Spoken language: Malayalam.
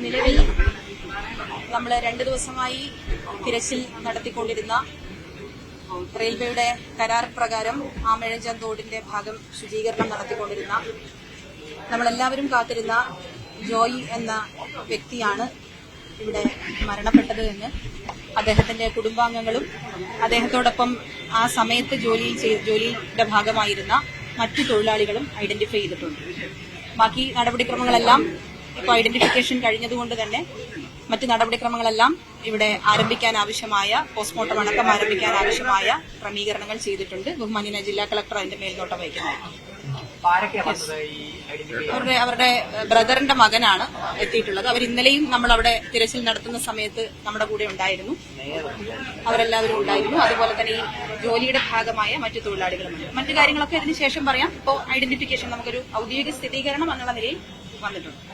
നിലവിൽ നമ്മൾ 2 ദിവസമായി തിരച്ചിൽ നടത്തിക്കൊണ്ടിരുന്ന റെയിൽവേയുടെ കരാർ പ്രകാരം ആമഴഞ്ചാൻ തോടിന്റെ ഭാഗം ശുചീകരണം നടത്തിക്കൊണ്ടിരുന്ന നമ്മളെല്ലാവരും കാത്തിരുന്ന ജോയി എന്ന വ്യക്തിയാണ് ഇവിടെ മരണപ്പെട്ടത് എന്ന് അദ്ദേഹത്തിന്റെ കുടുംബാംഗങ്ങളും അദ്ദേഹത്തോടൊപ്പം ആ സമയത്ത് ജോലിയുടെ ഭാഗമായിരുന്ന മറ്റു തൊഴിലാളികളും ഐഡന്റിഫൈ ചെയ്തിട്ടുണ്ട്. ബാക്കി നടപടിക്രമങ്ങളെല്ലാം ഇപ്പോൾ ഐഡന്റിഫിക്കേഷൻ കഴിഞ്ഞതുകൊണ്ട് തന്നെ മറ്റ് നടപടിക്രമങ്ങളെല്ലാം ഇവിടെ ആരംഭിക്കാൻ ആവശ്യമായ പോസ്റ്റ്മോർട്ടം അടക്കം ആരംഭിക്കാൻ ആവശ്യമായ ക്രമീകരണങ്ങൾ ചെയ്തിട്ടുണ്ട്. ബഹുമാന്യനായ ജില്ലാ കളക്ടർ അതിന്റെ മേൽനോട്ടം വഹിക്കുന്നത്. അവരുടെ ബ്രദറിന്റെ മകനാണ് എത്തിയിട്ടുള്ളത്. അവർ ഇന്നലെയും നമ്മൾ അവിടെ തിരച്ചിൽ നടത്തുന്ന സമയത്ത് നമ്മുടെ കൂടെ ഉണ്ടായിരുന്നു. അവരെല്ലാവരും ഉണ്ടായിരുന്നു. അതുപോലെ തന്നെ ഈ ജോലിയുടെ ഭാഗമായ മറ്റു തൊഴിലാളികളുമുണ്ട്. മറ്റു കാര്യങ്ങളൊക്കെ ഇതിനുശേഷം പറയാം. ഇപ്പോൾ ഐഡന്റിഫിക്കേഷൻ നമുക്കൊരു ഔദ്യോഗിക സ്ഥിരീകരണം എന്നുള്ള നിലയിൽ വന്നിട്ടുണ്ട്.